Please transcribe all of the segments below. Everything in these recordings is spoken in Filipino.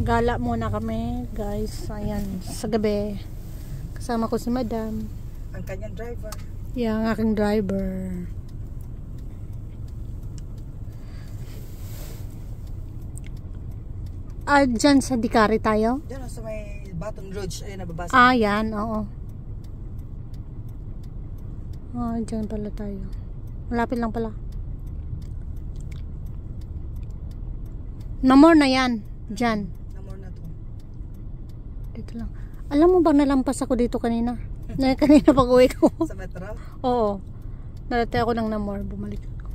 Gala muna kami, guys. Ayan, sa gabi. Kasama ko si Madam. Ang kanyang driver. Yung aking driver. Dyan sa Dikari tayo? Diyan sa may Baton Rouge. Ayun, nababasa. Yan, oo. Dyan pala tayo. Malapit lang pala. Namor na yan. Dyan. Namor na to. Dito lang. Alam mo ba nalampas ako dito kanina? Kanina pag uwi ko. Sa metro? Oo. Narate ako ng Namor. Bumalik ako.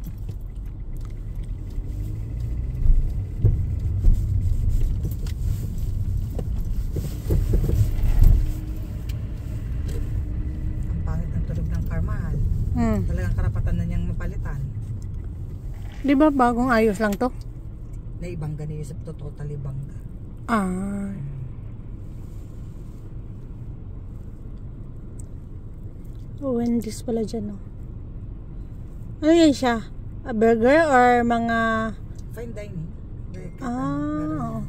Ang pangit ng tulog ng car, mahal. Talagang karapatan na niyang mapalitan. Di ba bagong ayos lang to? Na ibangga niyo sa totally bangga. Wendy's pala dyan, no? Ano yan siya? A burger or mga... Fine dining. Oo.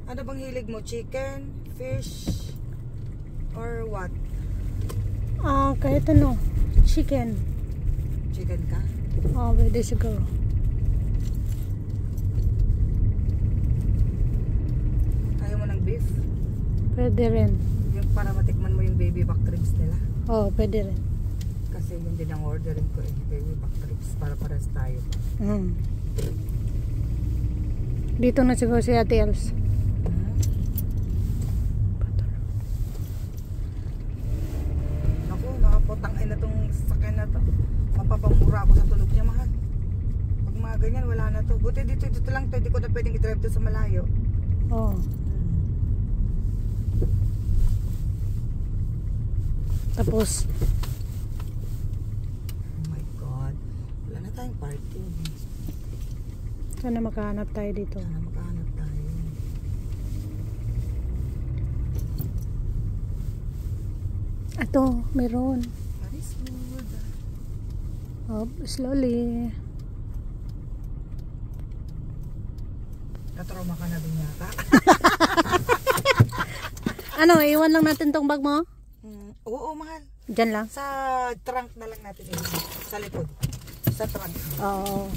Ano bang hilig mo? Chicken? Fish? Or what? Kahit ano. Chicken. Chicken ka? Pwede siguro. Ayaw mo ng beef? Pwede rin. Yung para matikman mo yung baby back ribs nila. Pwede rin. Kasi yun din ang ordering ko eh. Baby back ribs para pares tayo. Dito na siguro si Ate Els. Naku, nakaputang ay na tong sakyan na to. Mapapamura ako sa tulog niya, mahal. Pag mga ganyan, wala na to. Buti dito lang to. Hindi ko na pwedeng i-drive to sa malayo. Tapos, oh my God. Wala na tayong parking. sana makahanap tayo dito. Sana makahanap tayo. Ito, meron. Very smooth. Slowly. Natrauma ka na din yata. Ano, iwan lang natin tong bag mo? Oo, mahal. Diyan lang? Sa trunk na lang natin iwan. Sa likod. Sa trunk. Oo.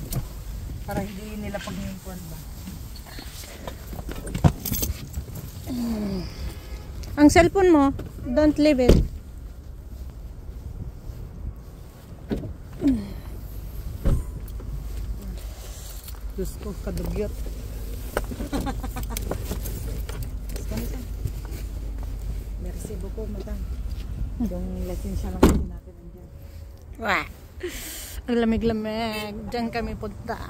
Para hindi nila pag-iimpuan ba. Ang cellphone mo, don't leave it. Diyos ko, kadugyot. Merci beaucoup, madam. Yung lesensya lang kasi natin andyan. Wah! Ang lamig-lamig. Diyan kami punta.